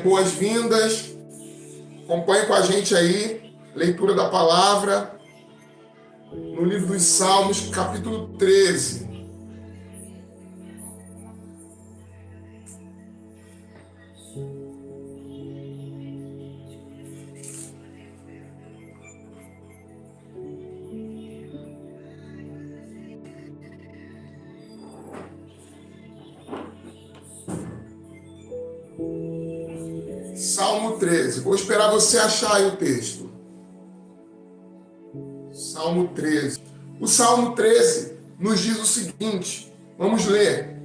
Boas-vindas. Acompanhe com a gente aí, leitura da palavra no livro dos Salmos, capítulo 13. Salmo 13. Vou esperar você achar aí o texto. Salmo 13. O Salmo 13 nos diz o seguinte. Vamos ler.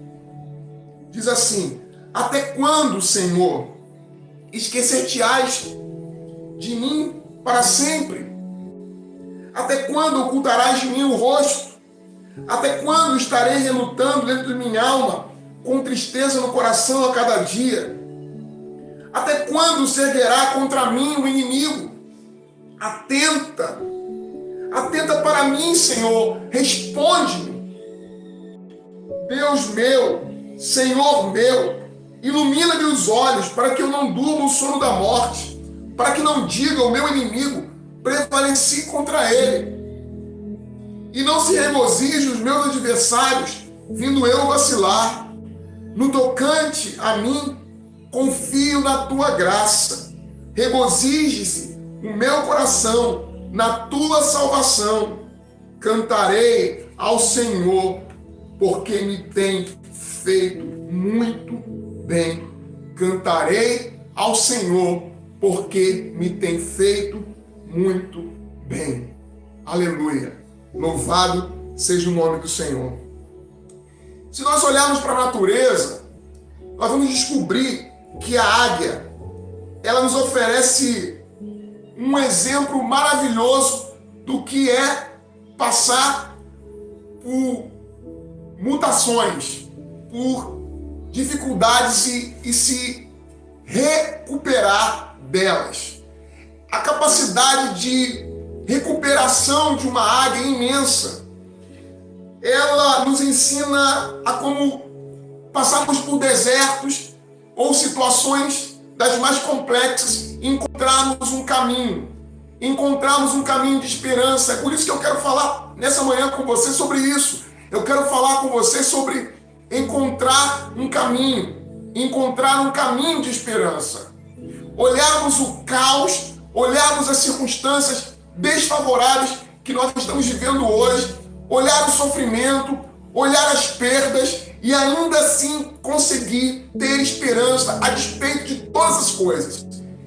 Diz assim: até quando, Senhor, esquecer-te-ás de mim para sempre? Até quando ocultarás de mim o rosto? Até quando estarei relutando dentro de minha alma, com tristeza no coração a cada dia? Até quando se erguerá contra mim o inimigo? Atenta para mim, Senhor, responde-me. Deus meu, Senhor meu, ilumina-me os olhos para que eu não durma o sono da morte, para que não diga o meu inimigo, prevaleci contra ele, e não se regozije os meus adversários, vindo eu vacilar. No tocante a mim, confio na tua graça. Regozije-se o meu coração na tua salvação. Cantarei ao Senhor, porque me tem feito muito bem. Cantarei ao Senhor, porque me tem feito muito bem. Aleluia. Louvado seja o nome do Senhor. Se nós olharmos para a natureza, nós vamos descobrir que a águia, ela nos oferece um exemplo maravilhoso do que é passar por mutações, por dificuldades e se recuperar delas. A capacidade de recuperação de uma águia é imensa. Ela nos ensina a como passarmos por desertos ou situações das mais complexas e encontrarmos um caminho de esperança. É por isso que eu quero falar nessa manhã com você sobre isso. Eu quero falar com você sobre encontrar um caminho de esperança. Olharmos o caos, olharmos as circunstâncias desfavoráveis que nós estamos vivendo hoje, olhar o sofrimento, olhar as perdas e ainda assim conseguir ter esperança a despeito de todas as coisas.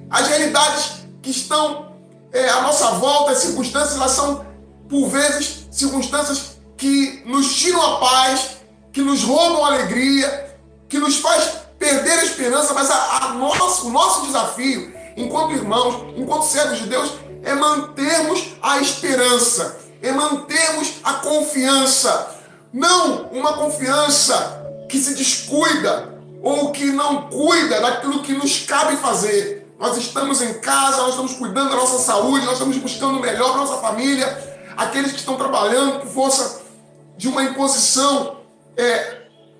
As realidades que estão à nossa volta, as circunstâncias, elas são, por vezes, circunstâncias que nos tiram a paz, que nos roubam a alegria, que nos faz perder a esperança, mas o nosso desafio, enquanto irmãos, enquanto servos de Deus, é mantermos a esperança, é mantermos a confiança. Não uma confiança que se descuida ou que não cuida daquilo que nos cabe fazer. Nós estamos em casa, nós estamos cuidando da nossa saúde, nós estamos buscando o melhor para a nossa família. Aqueles que estão trabalhando por força de uma imposição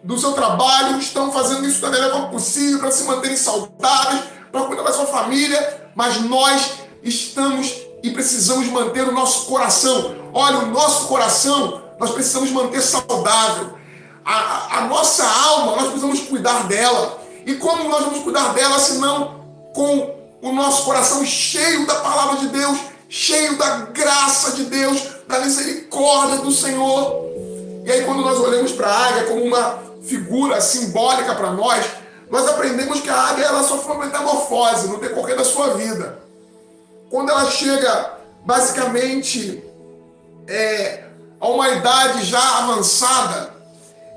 do seu trabalho, estão fazendo isso da melhor forma possível para se manterem saudáveis, para cuidar da sua família, mas nós estamos e precisamos manter o nosso coração. Olha, o nosso coração nós precisamos manter saudável. A nossa alma, nós precisamos cuidar dela. E como nós vamos cuidar dela, senão com o nosso coração cheio da palavra de Deus, cheio da graça de Deus, da misericórdia do Senhor. E aí quando nós olhamos para a águia como uma figura simbólica para nós aprendemos que a águia ela sofre uma metamorfose no decorrer da sua vida. Quando ela chega, basicamente, a uma idade já avançada,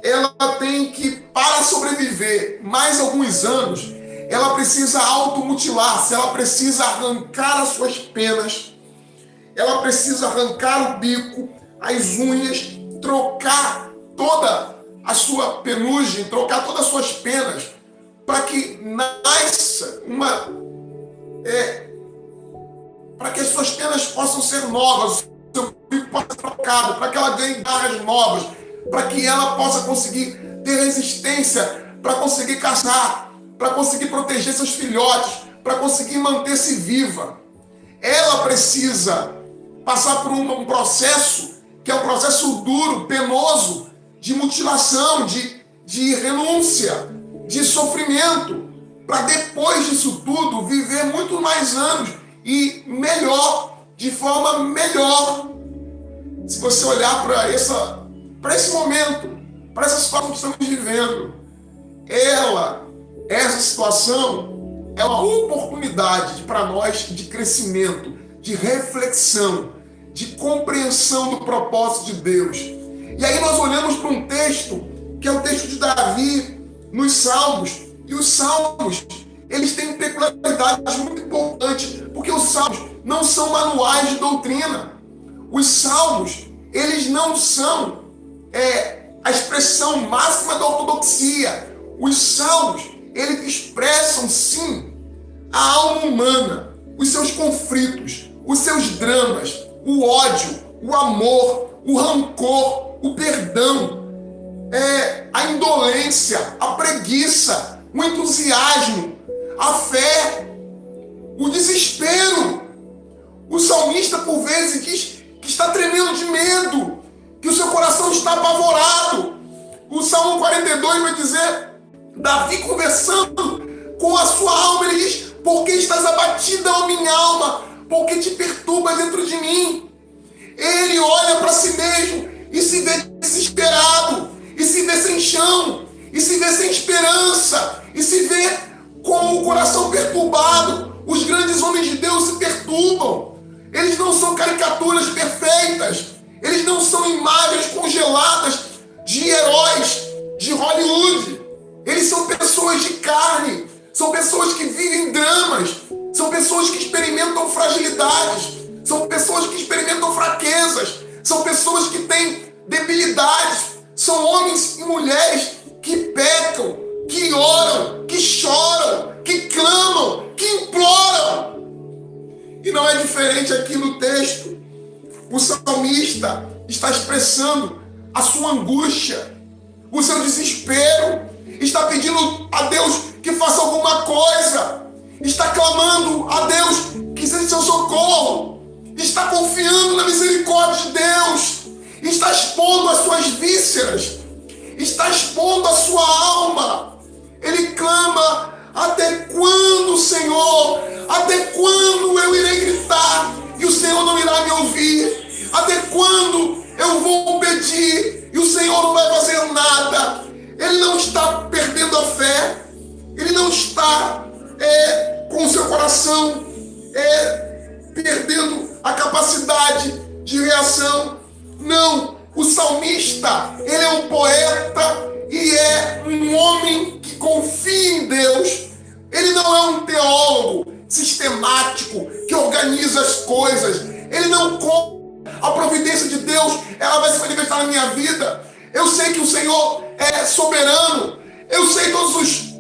ela tem que, para sobreviver mais alguns anos, ela precisa automutilar-se, ela precisa arrancar as suas penas, ela precisa arrancar o bico, as unhas, trocar toda a sua penugem, trocar todas as suas penas, para que nasça para que as suas penas possam ser novas, o seu bico possa ser trocado, para que ela ganhe garras novas, para que ela possa conseguir ter resistência, para conseguir caçar para conseguir proteger seus filhotes, para conseguir manter-se viva. Ela precisa passar por um processo que é um processo duro, penoso, de mutilação, de renúncia, de sofrimento, para depois disso tudo viver muito mais anos e melhor, de forma melhor. Se você olhar para esse momento, para essa situação que estamos vivendo, essa situação é uma oportunidade para nós de crescimento, de reflexão, de compreensão do propósito de Deus. E aí nós olhamos para um texto, que é o texto de Davi, nos Salmos. E os Salmos, eles têm peculiaridades muito importantes, porque os Salmos não são manuais de doutrina. Os Salmos, eles não são a expressão máxima da ortodoxia. Os Salmos, eles expressam, sim, a alma humana, os seus conflitos, os seus dramas, o ódio, o amor, o rancor, o perdão, a indolência, a preguiça, o entusiasmo, a fé, o desespero. O salmista, por vezes, diz que está tremendo de medo, que o seu coração está apavorado. O Salmo 42 vai dizer, Davi conversando com a sua alma, ele diz: por que estás abatida, ó minha alma? Por que te perturbas dentro de mim? Ele olha para si mesmo e se vê desesperado, e se vê sem chão, e se vê sem esperança, e se vê com o coração perturbado. Os grandes homens de Deus se perturbam. Eles não são caricaturas perfeitas, eles não são imagens congeladas de heróis de Hollywood. Eles são pessoas de carne, são pessoas que vivem dramas, são pessoas que experimentam fragilidades, são pessoas que experimentam fraquezas, são pessoas que têm debilidades, são homens e mulheres que pecam, que oram, que choram, que clamam, que imploram. E não é diferente aqui no texto. O salmista está expressando a sua angústia, o seu desespero, está pedindo a Deus que faça alguma coisa, está clamando a Deus que seja seu socorro, está confiando na misericórdia de Deus, está expondo as suas vísceras, está expondo a sua alma. Ele clama: até quando, Senhor? Até quando eu irei gritar e o Senhor não irá me ouvir? Até quando eu vou pedir e o Senhor não vai fazer nada? Ele não está perdendo a fé, ele não está com o seu coração perdendo a capacidade de reação. Não, o salmista, ele é um poeta e é um homem que confia em Deus. Ele não é um teólogo sistemático que organiza as coisas. Ele não conta a providência de Deus, ela vai se manifestar na minha vida. Eu sei que o Senhor é soberano. Eu sei todos os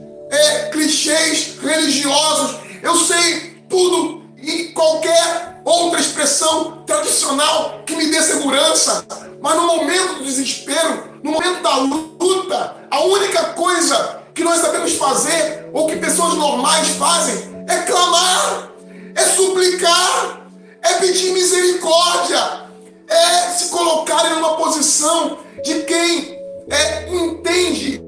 clichês religiosos. Eu sei tudo e qualquer outra expressão tradicional que me dê segurança. Mas no momento do desespero, no momento da luta, a única coisa que nós sabemos fazer, ou que pessoas normais fazem, é clamar, é suplicar, é pedir misericórdia, é se colocar em uma posição de quem entende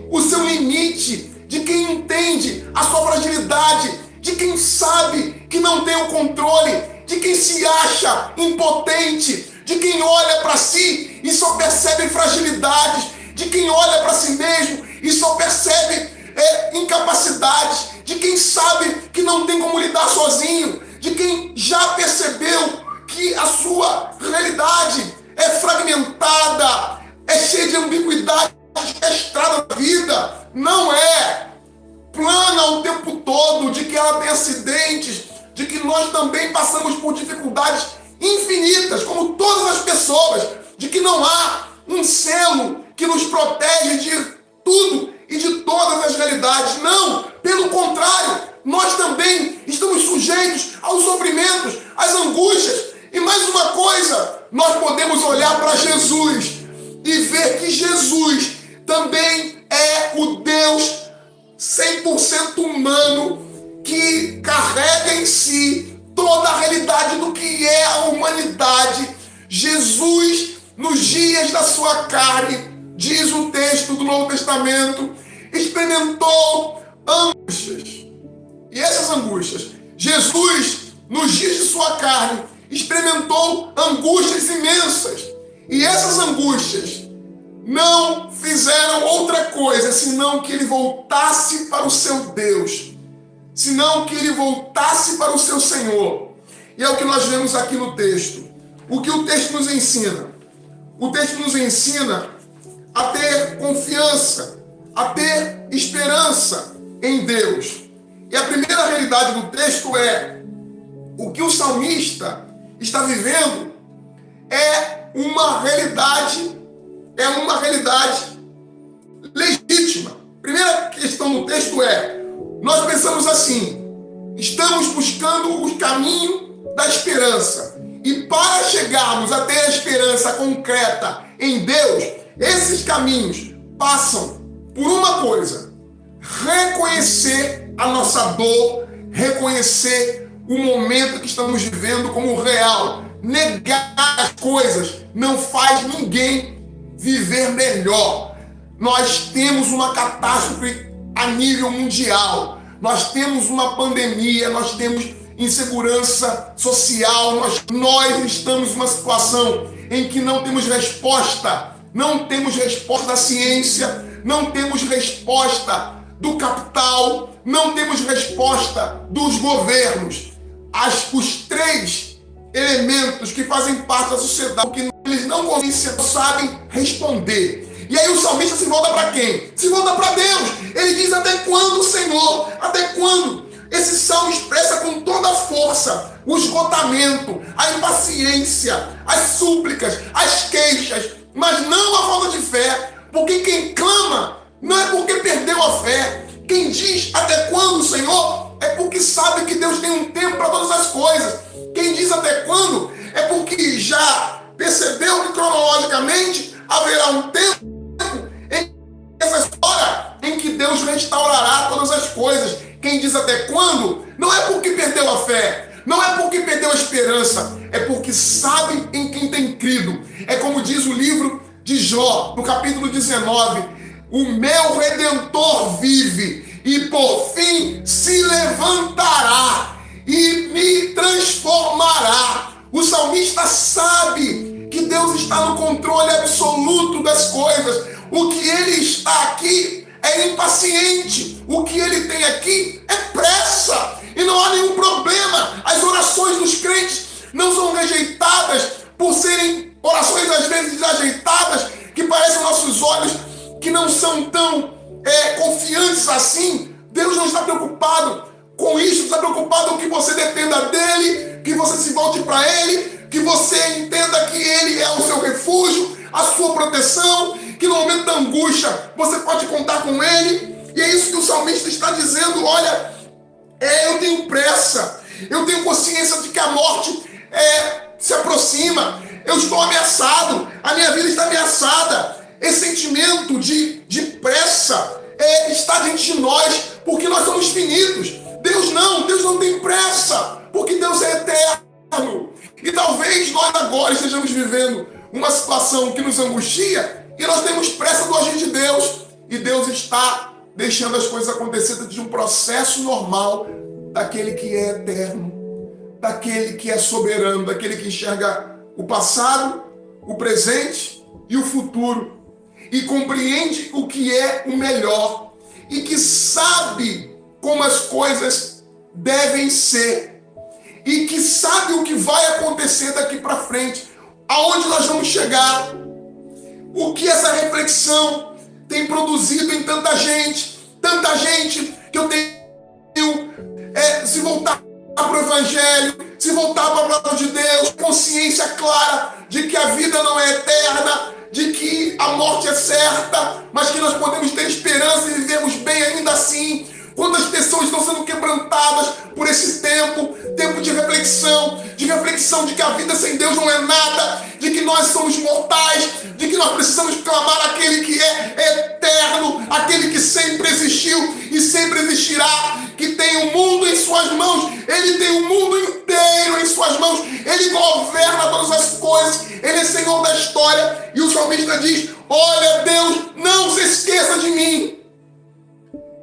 o seu limite, de quem entende a sua fragilidade, de quem sabe que não tem o controle, de quem se acha impotente, de quem olha para si e só percebe fragilidades, de quem olha para si mesmo e só percebe incapacidades, de quem sabe que não tem como lidar sozinho, de quem já percebeu que a sua realidade é fragmentada, é cheia de ambiguidade, é estrada da vida. Não é plana o tempo todo, de que ela tem acidentes, de que nós também passamos por dificuldades infinitas, como todas as pessoas, de que não há um selo que nos protege de tudo e de todas as realidades. Não, pelo contrário, nós também estamos sujeitos aos sofrimentos, às angústias. E mais uma coisa, nós podemos olhar para Jesus e ver que Jesus também é o Deus 100% humano, que carrega em si toda a realidade do que é a humanidade. Jesus, nos dias da sua carne, diz o texto do Novo Testamento, experimentou angústias. E essas angústias, Jesus, nos dias de sua carne, experimentou angústias imensas. E essas angústias não fizeram outra coisa senão que ele voltasse para o seu Deus, senão que ele voltasse para o seu Senhor. E é o que nós vemos aqui no texto. O que o texto nos ensina? O texto nos ensina a ter confiança, a ter esperança em Deus. E a primeira realidade do texto é: o que o salmista está vivendo é uma realidade legítima. Primeira questão do texto é: nós pensamos assim, estamos buscando o caminho da esperança. E para chegarmos a ter a esperança concreta em Deus, esses caminhos passam por uma coisa: reconhecer a nossa dor, reconhecer o momento que estamos vivendo como real. Negar as coisas não faz ninguém viver melhor. Nós temos uma catástrofe a nível mundial. Nós temos uma pandemia, nós temos insegurança social, nós estamos numa situação em que não temos resposta da ciência, não temos resposta do capital, não temos resposta dos governos. Os três elementos que fazem parte da sociedade, que eles não sabem responder. E aí o salmista se volta para quem? Se volta para Deus. Ele diz: até quando, Senhor? Até quando? Esse salmo expressa com toda a força o esgotamento, a impaciência, as súplicas, as queixas, mas não a falta de fé. Porque quem clama não é porque perdeu a fé. Quem diz até quando, Senhor, é porque sabe que Deus tem um tempo para todas as coisas. Quem diz até quando é porque já percebeu que cronologicamente haverá um tempo essa história em que Deus restaurará todas as coisas. Quem diz até quando não é porque perdeu a fé, não é porque perdeu a esperança, é porque sabe em quem tem crido. É como diz o livro de Jó, no capítulo 19: o meu Redentor vive e por fim se levantará e me transformará. O salmista sabe que Deus está no controle absoluto das coisas. O que ele está aqui é impaciente. O que ele tem aqui é pressa. E não há nenhum problema. As orações dos crentes não são rejeitadas por serem orações às vezes desajeitadas, que parecem aos nossos olhos que não são tão confiantes assim. Deus não está preocupado com isso. Está preocupado que você dependa dele, que você se volte para ele, que você entenda que ele é o seu refúgio, a sua proteção, que no momento da angústia você pode contar com ele. E é isso que o salmista está dizendo: olha, eu tenho pressa, eu tenho consciência de que a morte se aproxima, eu estou ameaçado, a minha vida está ameaçada. Esse sentimento de pressa está dentro de nós, porque nós somos finitos. Deus não tem pressa, porque Deus é eterno. E talvez nós agora estejamos vivendo uma situação que nos angustia e nós temos pressa do agir de Deus. E Deus está deixando as coisas acontecer dentro de um processo normal daquele que é eterno, daquele que é soberano, daquele que enxerga o passado, o presente e o futuro, e compreende o que é o melhor, e que sabe como as coisas devem ser, e que sabe o que vai acontecer daqui para frente, aonde nós vamos chegar. O que essa reflexão tem produzido em tanta gente que eu tenho se voltar para o Evangelho, se voltar para a palavra de Deus, consciência clara de que a vida não é eterna, de que a morte é certa, mas que nós podemos ter esperança e vivermos bem ainda assim. Quantas pessoas estão sendo quebrantadas por esse tempo de reflexão de que a vida sem Deus não é nada, de que nós somos mortais, de que nós precisamos clamar aquele que é eterno, aquele que sempre existiu e sempre existirá, que tem o mundo em suas mãos, ele tem o mundo inteiro em suas mãos, ele governa todas as coisas, ele é Senhor da história. E o salmista diz: olha, Deus, não se esqueça de mim.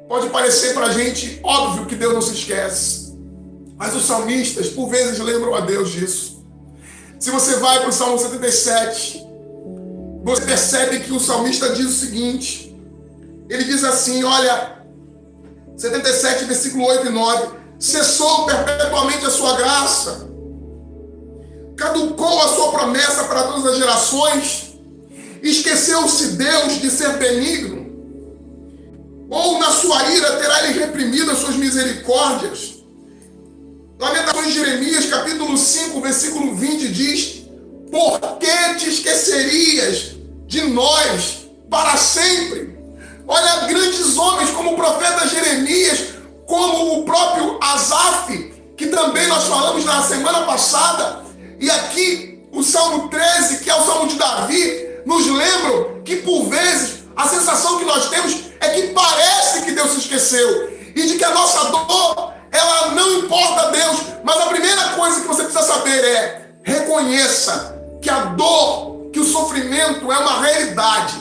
Pode parecer pra gente óbvio que Deus não se esquece, mas os salmistas por vezes lembram a Deus disso. Se você vai para o Salmo 77, você percebe que o salmista diz o seguinte, ele diz assim, olha, 77, versículo 8 e 9, cessou perpetuamente a sua graça, caducou a sua promessa para todas as gerações, esqueceu-se Deus de ser benigno, ou na sua ira terá ele reprimido as suas misericórdias. Lamentações de Jeremias, capítulo 5, versículo 20 diz: por que te esquecerias de nós para sempre? Olha, grandes homens como o profeta Jeremias, como o próprio Asaf, que também nós falamos na semana passada, e aqui o Salmo 13, que é o Salmo de Davi, nos lembram que por vezes a sensação que nós temos é que parece que Deus se esqueceu e de que a nossa dor, ela não importa a Deus. Mas a primeira coisa que você precisa saber é: reconheça que a dor, que o sofrimento é uma realidade,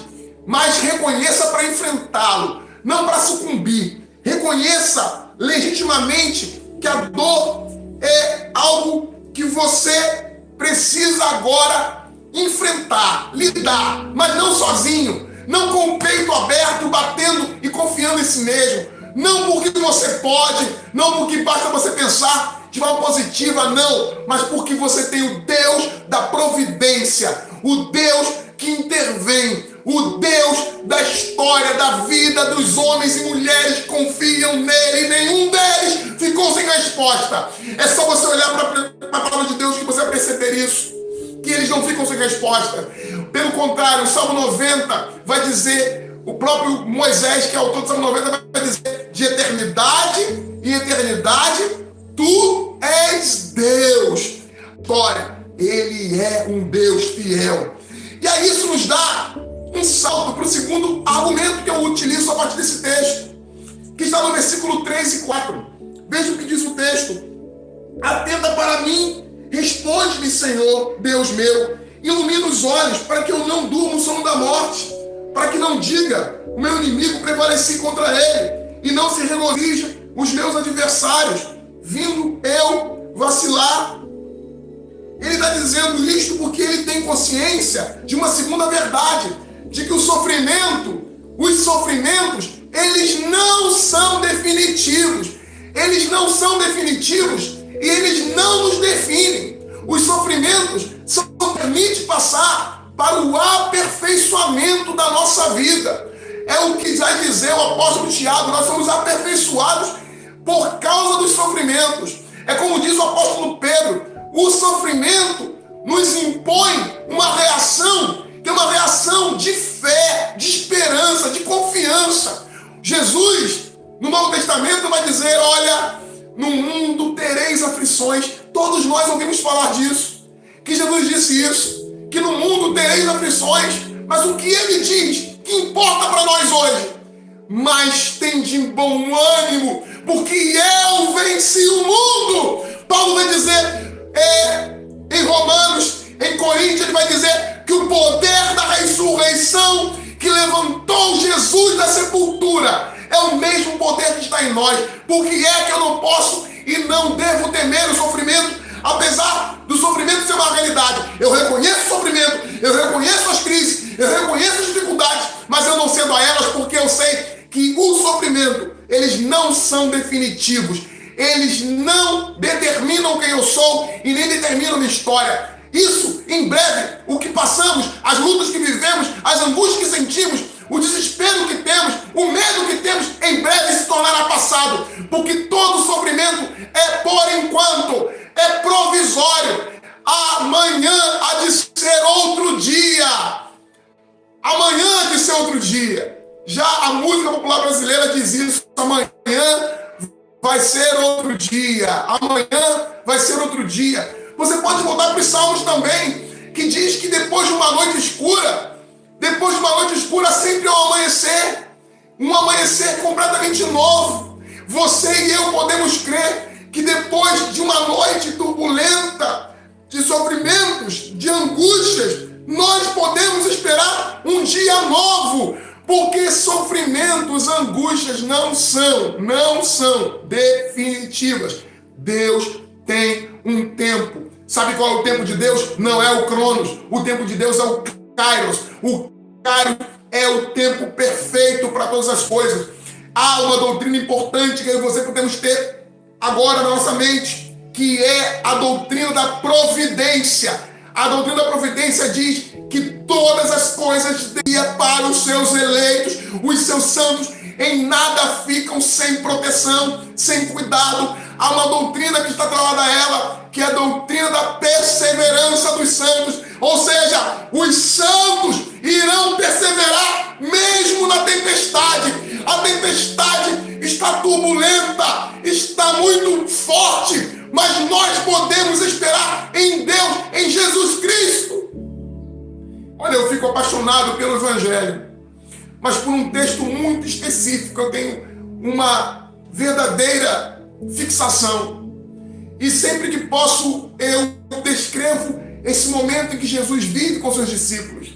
mas reconheça para enfrentá-lo, não para sucumbir. Reconheça legitimamente que a dor é algo que você precisa agora enfrentar, lidar, mas não sozinho, não com o peito aberto, batendo e confiando em si mesmo, não porque você pode, não porque basta você pensar de forma positiva, não, mas porque você tem o Deus da providência, o Deus que intervém, o Deus da história, da vida dos homens e mulheres que confiam nele, e nenhum deles ficou sem resposta. É só você olhar para a palavra de Deus que você vai perceber isso, que eles não ficam sem resposta. Pelo contrário, o Salmo 90 vai dizer, o próprio Moisés, que é autor do Salmo 90, vai dizer: de eternidade em eternidade, tu és Deus. Glória, ele é um Deus fiel. E aí isso nos dá um salto para o segundo argumento que eu utilizo a partir desse texto, que está no versículo 3 e 4. Veja o que diz o texto: atenta para mim, responde-me, Senhor, Deus meu, ilumina os olhos para que eu não durma o sono da morte, para que não diga o meu inimigo prevaleci contra ele, e não se regozije os meus adversários, vindo eu vacilar. Ele está dizendo isto porque ele tem consciência de uma segunda verdade, de que os sofrimentos, eles não são definitivos. Eles não são definitivos e eles não nos definem. Os sofrimentos só permitem passar para o aperfeiçoamento da nossa vida. É o que vai dizer o apóstolo Tiago: nós somos aperfeiçoados por causa dos sofrimentos. É como diz o apóstolo Pedro: o sofrimento nos impõe uma reação, que é uma reação de fé, de esperança, de confiança. Jesus, no Novo Testamento, vai dizer: olha, no mundo tereis aflições. Todos nós ouvimos falar disso, que Jesus disse isso, que no mundo tereis aflições. Mas o que ele diz que importa para nós hoje? Mas tende bom ânimo, porque eu venci o mundo. Paulo vai dizer em Romanos, em Coríntios, ele vai dizer que o poder da ressurreição que levantou Jesus da sepultura é o mesmo poder que está em nós. Por que é que eu não posso e não devo temer o sofrimento, apesar do sofrimento ser uma realidade? Eu reconheço o sofrimento, eu reconheço as crises, eu reconheço as dificuldades, mas eu não cedo a elas, porque eu sei que o sofrimento, eles não são definitivos, eles não determinam quem eu sou e nem determinam minha história. Isso, em breve, o que passamos, as lutas que vivemos, as angústias que sentimos, o desespero que temos, o medo que temos, em breve se tornará passado, porque todo sofrimento é por enquanto, é provisório. Amanhã há de ser outro dia. Amanhã há de ser outro dia. Já a música popular brasileira diz isso: amanhã outro dia, amanhã vai ser outro dia. Você pode voltar para os Salmos também, que diz que depois de uma noite escura, sempre é um amanhecer completamente novo. Você e eu podemos crer que depois de uma noite turbulenta, de sofrimentos, de angústias, nós podemos esperar um dia novo, porque sofrimentos, angústias não são definitivas. Deus tem um tempo. Sabe qual é o tempo de Deus? Não é o Cronos. O tempo de Deus é o Kairos. O Kairos é o tempo perfeito para todas as coisas. Há uma doutrina importante que eu e você podemos ter agora na nossa mente, que é a doutrina da providência. A doutrina da providência diz que todas as coisas dão para os seus eleitos, os seus santos, em nada ficam sem proteção, sem cuidado. Há uma doutrina que está atrelada a ela, que é a doutrina da perseverança dos santos. Ou seja, os santos irão perseverar mesmo na tempestade. A tempestade está turbulenta, está muito forte, mas nós podemos esperar em Deus, em Jesus Cristo. Olha, eu fico apaixonado pelo Evangelho, mas por um texto muito específico eu tenho uma verdadeira fixação. E sempre que posso, eu descrevo esse momento em que Jesus vive com seus discípulos.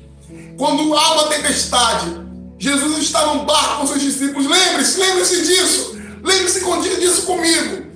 Quando há uma tempestade, Jesus está num barco com seus discípulos. Lembre-se disso. Lembre-se disso comigo,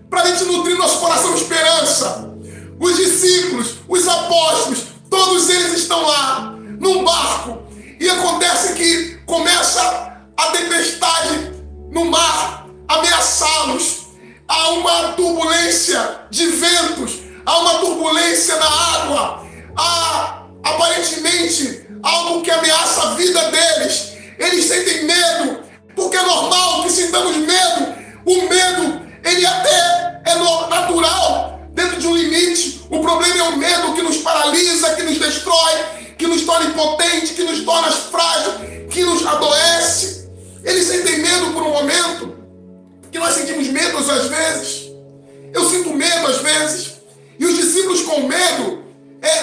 para a gente nutrir nosso coração de esperança. Os discípulos, os apóstolos, todos eles estão lá, num barco. E acontece que começa a tempestade no mar ameaçá-los. Há uma turbulência de ventos, há uma turbulência na água, há aparentemente algo que ameaça a vida deles. Eles sentem medo, porque é normal que sintamos medo. O medo, ele até é natural, dentro de um limite. O problema é o medo que nos paralisa, que nos destrói, que nos torna impotente, que nos torna frágil, que nos adoece. Eles sentem medo por um momento, que nós sentimos medo às vezes. Eu sinto medo às vezes. E os discípulos com medo,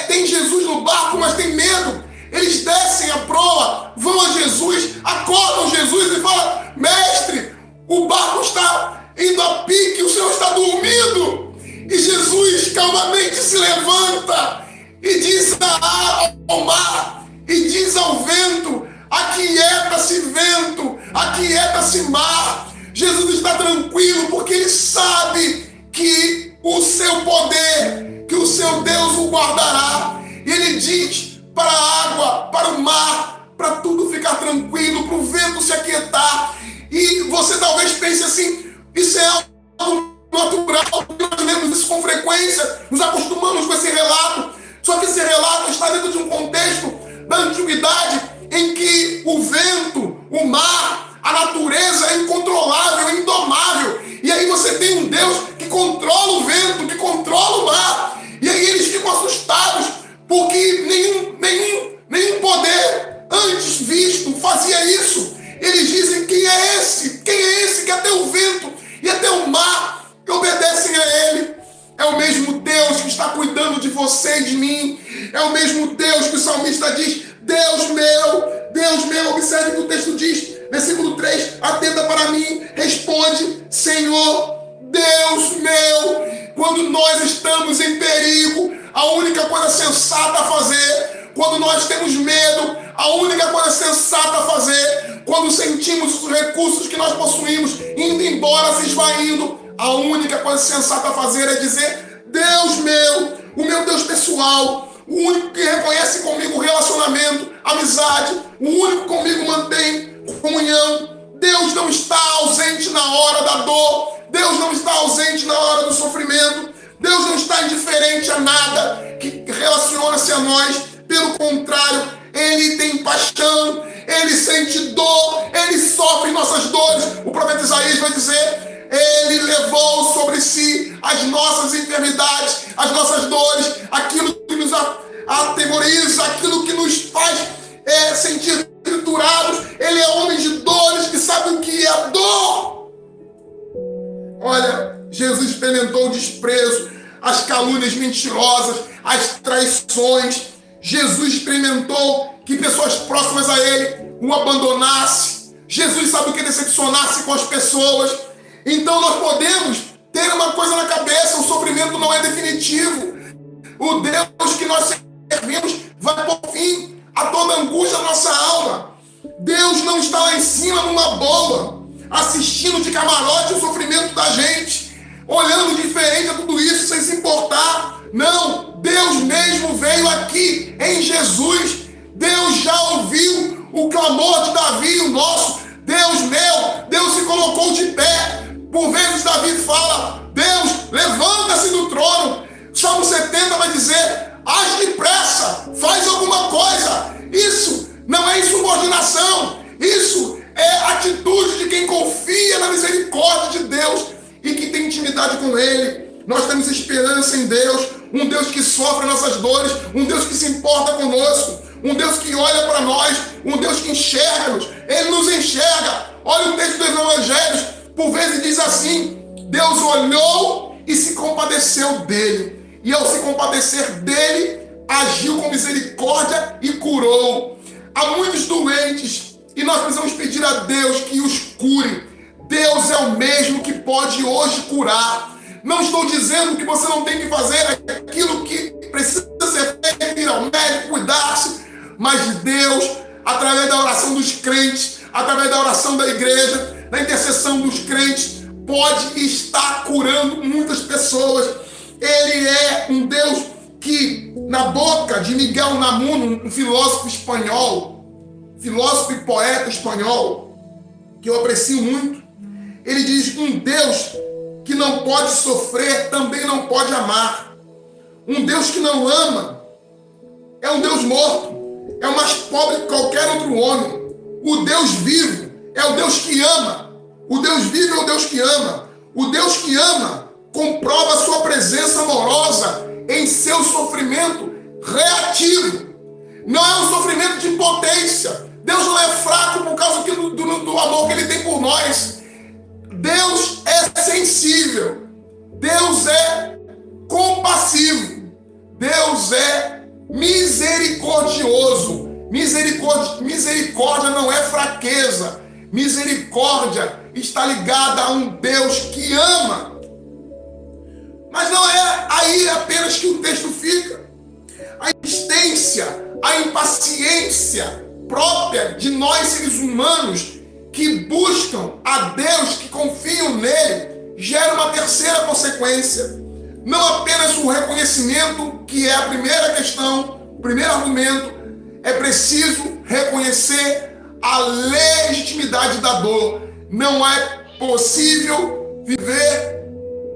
tem Jesus no barco, mas tem medo. Eles descem a proa, vão a Jesus, acordam Jesus e falam: mestre, o barco está indo a pique, o Senhor está dormindo. E Jesus calmamente se levanta e diz ao mar, e diz ao vento: aquieta-se vento, aquieta-se mar. Jesus está tranquilo porque ele sabe que o seu poder, que o seu Deus o guardará. E ele diz para a água, para o mar, para tudo ficar tranquilo, para o vento se aquietar. E você talvez pense assim: isso é algo natural, nós lemos isso com frequência, nos acostumamos com esse relato. Só que esse relato está dentro de um contexto da antiguidade em que o vento, o mar, a natureza é incontrolável, é indomável. E aí você tem um Deus que controla o vento, que controla o mar. E aí eles ficam assustados, porque nenhum poder antes visto fazia isso. Eles dizem: quem é esse? Quem é esse que até o vento e até o mar obedecem a ele? É o mesmo Deus que está cuidando de você e de mim. É o mesmo Deus que o salmista diz: Deus meu, observe o que o texto diz, versículo 3, atenta para mim, responde: Senhor, Deus meu. Quando nós estamos em perigo, a única coisa sensata a fazer, quando nós temos medo, a única coisa sensata a fazer, quando sentimos os recursos que nós possuímos indo embora, se esvaindo, a única coisa sensata a fazer é dizer: Deus meu, o meu Deus pessoal, o único que reconhece comigo relacionamento, amizade, o único que comigo mantém comunhão. Deus não está ausente na hora da dor, Deus não está ausente na hora do sofrimento, Deus não está indiferente a nada que relaciona-se a nós. Pelo contrário, Ele tem paixão, Ele sente dor, Ele sofre nossas dores. O profeta Isaías vai dizer: Ele levou sobre si as nossas enfermidades, as nossas dores, aquilo que nos atemoriza, aquilo que nos faz sentir triturados. Ele é homem de dores, que sabe o que é a dor. Olha, Jesus experimentou o desprezo, as calúnias mentirosas, as traições. Jesus experimentou que pessoas próximas a ele o abandonassem. Jesus sabe o que é decepcionar-se com as pessoas. Então nós podemos ter uma coisa na cabeça: o sofrimento não é definitivo. O Deus que nós servimos vai pôr fim a toda angústia da nossa alma. Deus não está lá em cima numa boa, assistindo de camarote o sofrimento da gente, olhando diferente a tudo isso sem se importar. Não, Deus mesmo veio aqui em Jesus. Deus já ouviu o clamor de Davi, o nosso. Deus meu, Deus se colocou de pé. Por vezes Davi fala: Deus, levanta-se do trono. Salmo 70 vai dizer: age depressa, faz alguma coisa. Isso não é insubordinação, isso é atitude de quem confia na misericórdia de Deus e que tem intimidade com Ele. Nós temos esperança em Deus, um Deus que sofre nossas dores, um Deus que se importa conosco, um Deus que olha para nós, um Deus que enxerga-nos. Ele nos enxerga. Olha o texto dos Evangelhos, por vezes diz assim: Deus olhou e se compadeceu dele, e ao se compadecer dele, agiu com misericórdia e curou. Há muitos doentes e nós precisamos pedir a Deus que os cure. Deus é o mesmo que pode hoje curar. Não estou dizendo que você não tem que fazer aquilo que precisa ser feito, ir ao médico, cuidar-se, mas Deus, através da oração dos crentes, através da oração da igreja, da intercessão dos crentes, pode estar curando muitas pessoas. Ele é um Deus que, na boca de Miguel Unamuno, um filósofo espanhol, filósofo e poeta espanhol, que eu aprecio muito, ele diz: um Deus que não pode sofrer também não pode amar. Um Deus que não ama é um Deus morto, é o mais pobre que qualquer outro homem. O Deus vivo é o Deus que ama. O Deus vivo é o Deus que ama. O Deus que ama comprova a sua presença amorosa em seu sofrimento reativo. Não é um sofrimento de impotência. Deus não é fraco por causa do amor que Ele tem por nós. Deus é sensível. Deus é compassivo. Deus é misericordioso. Misericórdia não é fraqueza. Misericórdia está ligada a um Deus que ama. Mas não é aí apenas que o texto fica. A insistência, a impaciência própria de nós seres humanos que buscam a Deus, que confiam nele, gera uma terceira consequência. Não apenas o reconhecimento, que é a primeira questão, o primeiro argumento, é preciso reconhecer a legitimidade da dor. Não é possível viver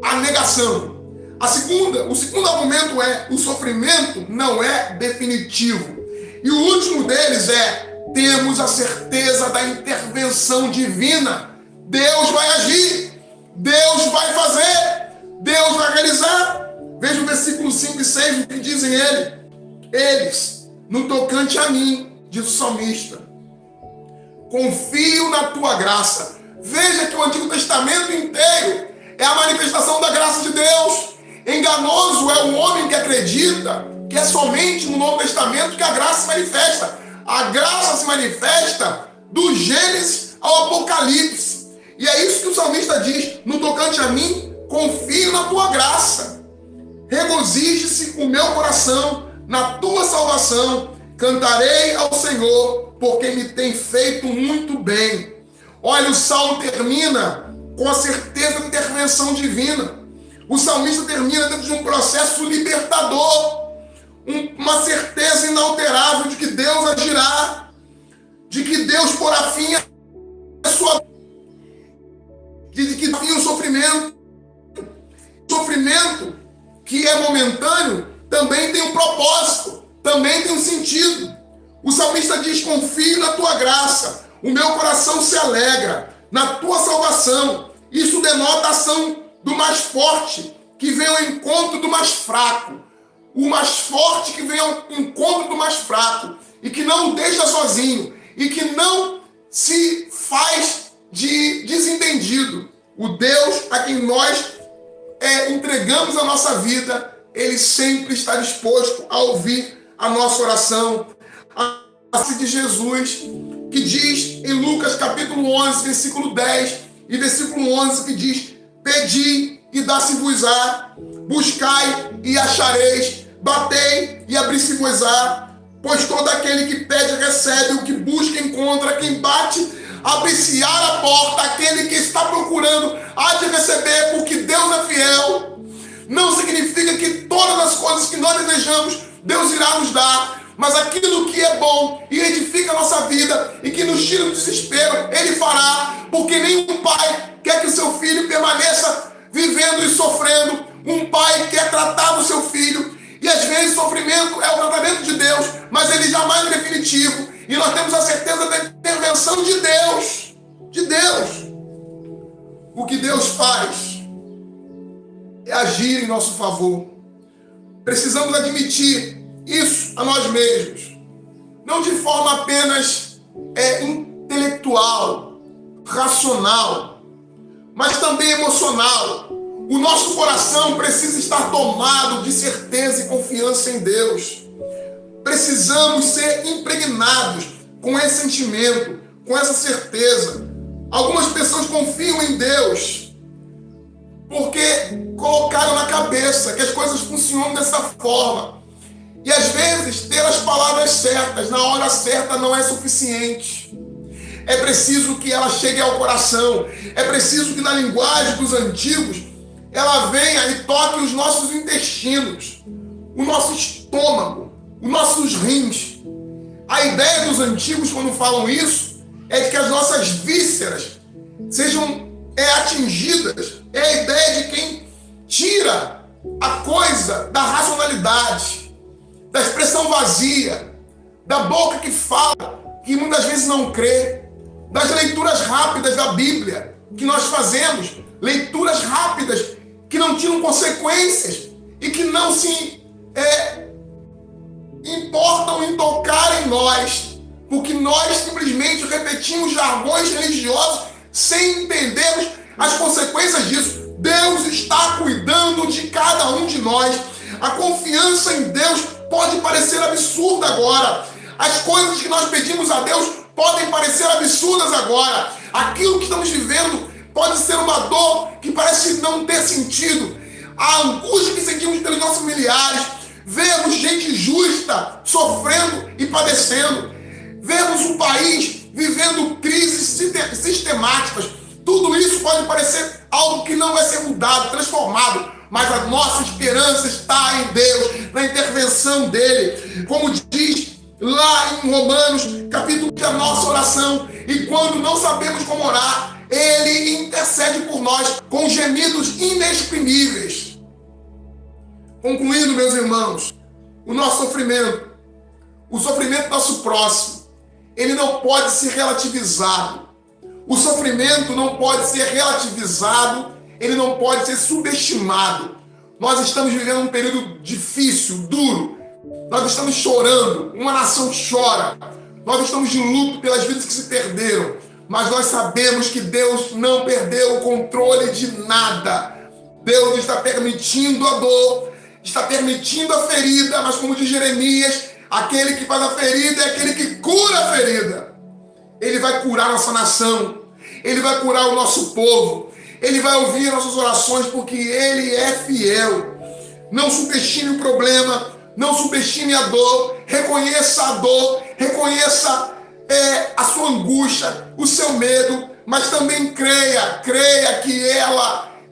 a negação. O segundo argumento é: o sofrimento não é definitivo. E o último deles é: temos a certeza da intervenção divina. Deus vai agir, Deus vai fazer, Deus vai realizar. Veja o versículo 5 e 6, o que dizem eles, no tocante a mim, diz o salmista, confio na tua graça. Veja que o Antigo Testamento inteiro é a manifestação da graça de Deus. Enganoso é o homem que acredita que é somente no Novo Testamento que a graça se manifesta. A graça se manifesta do Gênesis ao Apocalipse. E é isso que o salmista diz: no tocante a mim, confio na tua graça. Regozije-se o meu coração na tua salvação. Cantarei ao Senhor, porque me tem feito muito bem. Olha, o salmo termina com a certeza da intervenção divina. O salmista termina dentro de um processo libertador, uma certeza inalterável de que Deus agirá, de que Deus porá fim à sua vida, de que fim o sofrimento. O sofrimento, que é momentâneo, também tem um propósito, também tem um sentido. O salmista diz: confio na tua graça, o meu coração se alegra na tua salvação. Isso denota a ação do mais forte, que vem ao encontro do mais fraco. O mais forte que vem ao encontro do mais fraco, e que não o deixa sozinho, e que não se faz de desentendido. O Deus a quem nós entregamos a nossa vida, Ele sempre está disposto a ouvir a nossa oração. A face de Jesus, que diz em Lucas capítulo 11, versículo 10 e versículo 11, que diz: pedi e dá-se-vos-á, buscai e achareis, batei e abri-se-vos-á, pois todo aquele que pede recebe, o que busca encontra, quem bate abre-se-á a porta, aquele que está procurando há de receber, porque Deus é fiel. Não significa que todas as coisas que nós desejamos, Deus irá nos dar, mas aquilo que é bom e edifica a nossa vida e que nos tira do desespero, Ele fará, porque nenhum pai quer que o seu filho permaneça vivendo e sofrendo. Um pai quer tratar do seu filho, e às vezes o sofrimento é o tratamento de Deus, mas ele jamais é definitivo, e nós temos a certeza da intervenção de Deus. De Deus. O que Deus faz é agir em nosso favor. Precisamos admitir isso a nós mesmos, não de forma apenas intelectual, racional, mas também emocional. O nosso coração precisa estar tomado de certeza e confiança em Deus. Precisamos ser impregnados com esse sentimento, com essa certeza. Algumas pessoas confiam em Deus porque colocaram na cabeça que as coisas funcionam dessa forma. E às vezes ter as palavras certas na hora certa não é suficiente. É preciso que ela chegue ao coração. É preciso que na linguagem dos antigos ela venha e toque os nossos intestinos, o nosso estômago, os nossos rins. A ideia dos antigos, quando falam isso, é de que as nossas vísceras sejam atingidas. É a ideia de quem tira a coisa da racionalidade, da expressão vazia, da boca que fala, que muitas vezes não crê, das leituras rápidas da Bíblia que nós fazemos, leituras rápidas que não tiram consequências e que não se importam em tocar em nós, porque nós simplesmente repetimos jargões religiosos sem entendermos as consequências disso. Deus está cuidando de cada um de nós. A confiança em Deus pode parecer absurda agora. As coisas que nós pedimos a Deus podem parecer absurdas agora. Aquilo que estamos vivendo pode ser uma dor que parece não ter sentido. A angústia que sentimos pelos nossos familiares. Vemos gente justa sofrendo e padecendo. Vemos um país vivendo crises sistemáticas. Tudo isso pode parecer algo que não vai ser mudado, transformado. Mas a nossa esperança está em Deus, na intervenção dele. Como diz lá em Romanos, capítulo 1, a nossa oração. E quando não sabemos como orar, Ele intercede por nós com gemidos inexprimíveis. Concluindo, meus irmãos, o nosso sofrimento, o sofrimento do nosso próximo, ele não pode ser relativizado. O sofrimento não pode ser relativizado, ele não pode ser subestimado. Nós estamos vivendo um período difícil, duro. Nós estamos chorando, uma nação chora. Nós estamos de luto pelas vidas que se perderam. Mas nós sabemos que Deus não perdeu o controle de nada. Deus está permitindo a dor, está permitindo a ferida, mas como diz Jeremias, aquele que faz a ferida é aquele que cura a ferida. Ele vai curar nossa nação, Ele vai curar o nosso povo, Ele vai ouvir nossas orações porque Ele é fiel. Não subestime o problema, não subestime a dor, reconheça a dor, reconheça a sua angústia, o seu medo, mas também creia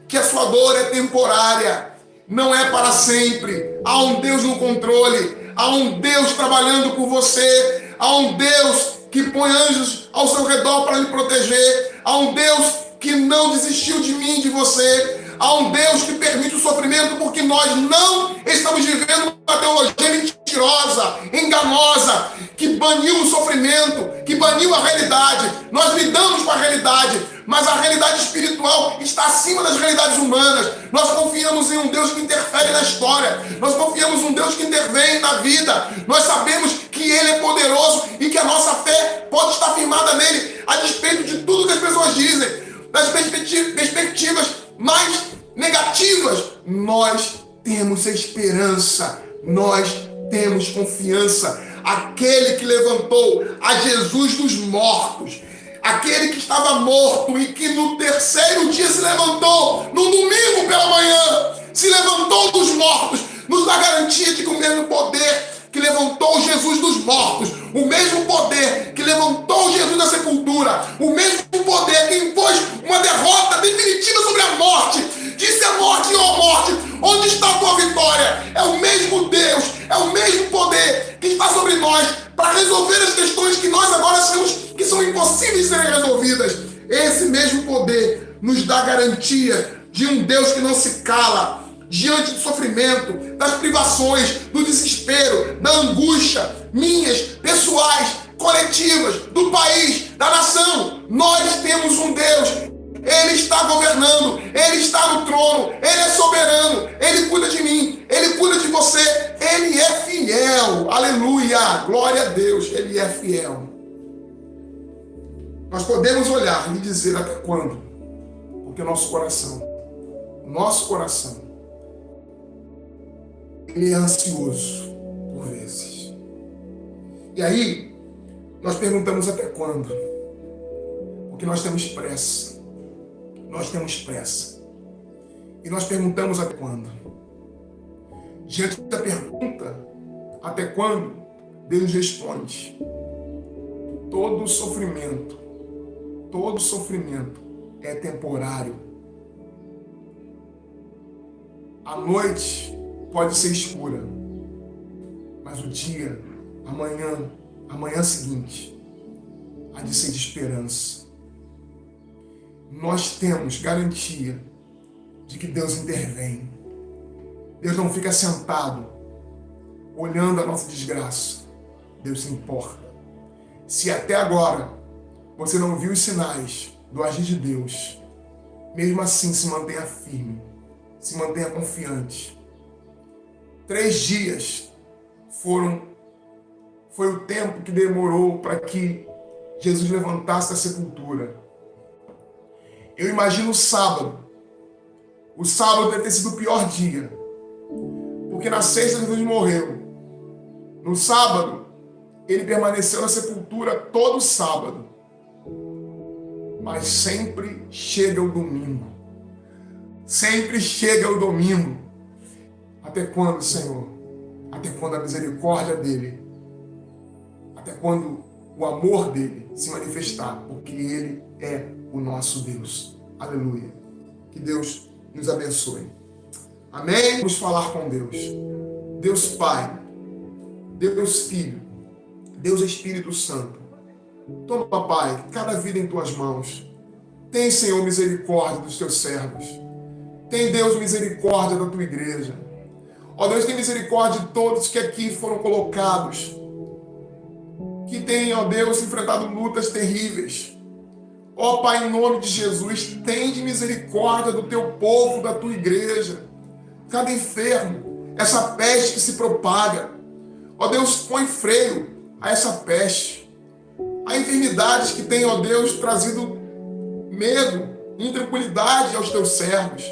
que a sua dor é temporária, não é para sempre. Há um Deus no controle, há um Deus trabalhando por você, há um Deus que põe anjos ao seu redor para lhe proteger, há um Deus que não desistiu de mim, de você, há um Deus que permite o sofrimento porque nós não estamos vivendo uma teologia mentirosa, enganosa, que baniu o sofrimento, que baniu a realidade. Nós lidamos com a realidade, mas a realidade espiritual está acima das realidades humanas. Nós confiamos em um Deus que interfere na história. Nós confiamos em um Deus que intervém na vida. Nós sabemos que Ele é poderoso e que a nossa fé pode estar firmada nele, a despeito de tudo que as pessoas dizem, das perspectivas mais negativas, nós temos esperança, nós temos confiança. Aquele que levantou a Jesus dos mortos, aquele que estava morto e que no terceiro dia se levantou, no domingo pela manhã, se levantou dos mortos, nos dá garantia de que o mesmo poder que levantou Jesus dos mortos, o mesmo poder que levantou Jesus da sepultura, o mesmo poder que impôs uma derrota definitiva sobre a morte, disse a morte: ó morte, onde está a tua vitória? É o mesmo Deus, é o mesmo poder que está sobre nós para resolver as questões que nós agora achamos que são impossíveis de serem resolvidas. Esse mesmo poder nos dá garantia de um Deus que não se cala diante do sofrimento, das privações, do desespero, da angústia, minhas, pessoais, coletivas, do país, da nação. Nós temos um Deus, Ele está governando, Ele está no trono, Ele é soberano, Ele cuida de mim, Ele cuida de você, Ele é fiel, aleluia, glória a Deus, Ele é fiel. Nós podemos olhar e dizer até quando, porque o nosso coração, ele é ansioso por vezes. E aí, nós perguntamos até quando? Porque nós temos pressa. E nós perguntamos até quando? Diante da pergunta, até quando? Deus responde: todo sofrimento é temporário. A noite pode ser escura, mas o dia, amanhã seguinte, há de ser de esperança. Nós temos garantia de que Deus intervém. Deus não fica sentado olhando a nossa desgraça. Deus se importa. Se até agora você não viu os sinais do agir de Deus, mesmo assim se mantenha firme, se mantenha confiante. 3 dias foi o tempo que demorou para que Jesus levantasse da sepultura. Eu imagino o sábado. O sábado deve ter sido o pior dia, porque na sexta Jesus morreu. No sábado, ele permaneceu na sepultura todo o sábado. Mas sempre chega o domingo. Sempre chega o domingo. Até quando, Senhor? Até quando a misericórdia dele? Até quando o amor dele se manifestar? Porque ele é o nosso Deus. Aleluia. Que Deus nos abençoe. Amém? Vamos falar com Deus. Deus Pai, Deus Filho, Deus Espírito Santo. Toma, Pai, cada vida em tuas mãos. Tem, Senhor, misericórdia dos teus servos. Tem, Deus, misericórdia da tua igreja. Ó Deus, tem misericórdia de todos que aqui foram colocados, que têm, ó Deus, enfrentado lutas terríveis. Ó Pai, em nome de Jesus, tem de misericórdia do teu povo, da tua igreja. Cada enfermo, essa peste que se propaga. Ó Deus, põe freio a essa peste. Há enfermidades que têm, ó Deus, trazido medo, intranquilidade aos teus servos.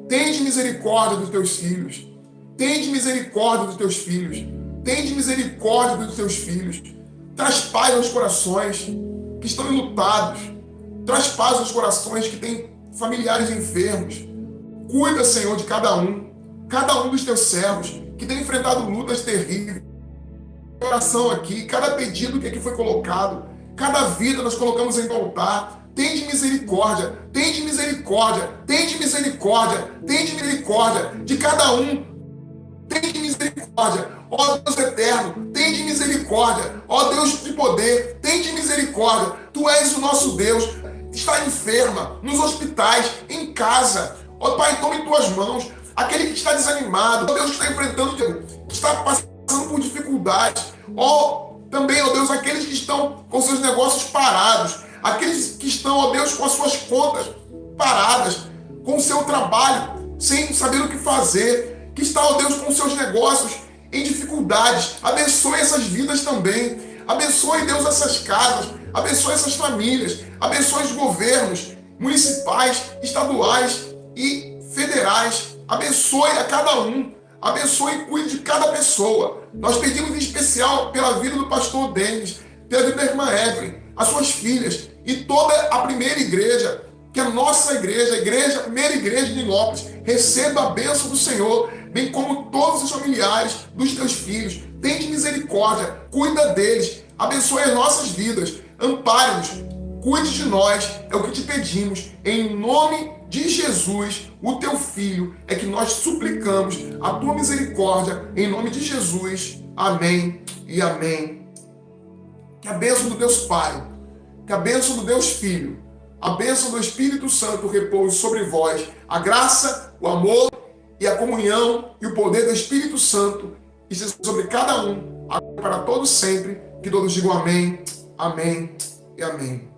Tende misericórdia dos teus filhos. Tende misericórdia dos teus filhos. Tende misericórdia dos teus filhos. Traz paz aos corações que estão enlutados. Traz paz aos corações que têm familiares enfermos. Cuida, Senhor, de cada um dos teus servos que tem enfrentado lutas terríveis. Oração aqui, cada pedido que aqui foi colocado, cada vida nós colocamos em altar. Tende misericórdia, tende misericórdia, tende misericórdia, tende misericórdia de cada um. Tende misericórdia, ó Deus eterno, tende misericórdia, ó Deus de poder, tende misericórdia. Tu és o nosso Deus, está enferma, nos hospitais, em casa. Ó Pai, toma em tuas mãos aquele que está desanimado, ó Deus que está enfrentando, que está passando por dificuldades. Ó, também, ó Deus, aqueles que estão com seus negócios parados, aqueles que estão, ó Deus, com as suas contas paradas, com o seu trabalho, sem saber o que fazer, que está, ó Deus, com seus negócios em dificuldades. Abençoe essas vidas também. Abençoe, Deus, essas casas. Abençoe essas famílias. Abençoe os governos municipais, estaduais e federais. Abençoe a cada um. Abençoe e cuide de cada pessoa. Nós pedimos em especial pela vida do pastor Denis, pela vida da irmã Evelyn, as suas filhas e toda a primeira igreja, que a nossa igreja, a primeira igreja de Nilópolis, receba a bênção do Senhor, bem como todos os familiares dos teus filhos. Tende misericórdia, cuida deles, abençoe as nossas vidas, ampare-nos, cuide de nós, é o que te pedimos, em nome de Jesus, o teu Filho, é que nós suplicamos a tua misericórdia, em nome de Jesus. Amém e amém. Que a bênção do Deus Pai, que a bênção do Deus Filho, a bênção do Espírito Santo repouse sobre vós, a graça, o amor e a comunhão e o poder do Espírito Santo esteja sobre cada um, agora para todos sempre, que todos digam amém, amém e amém.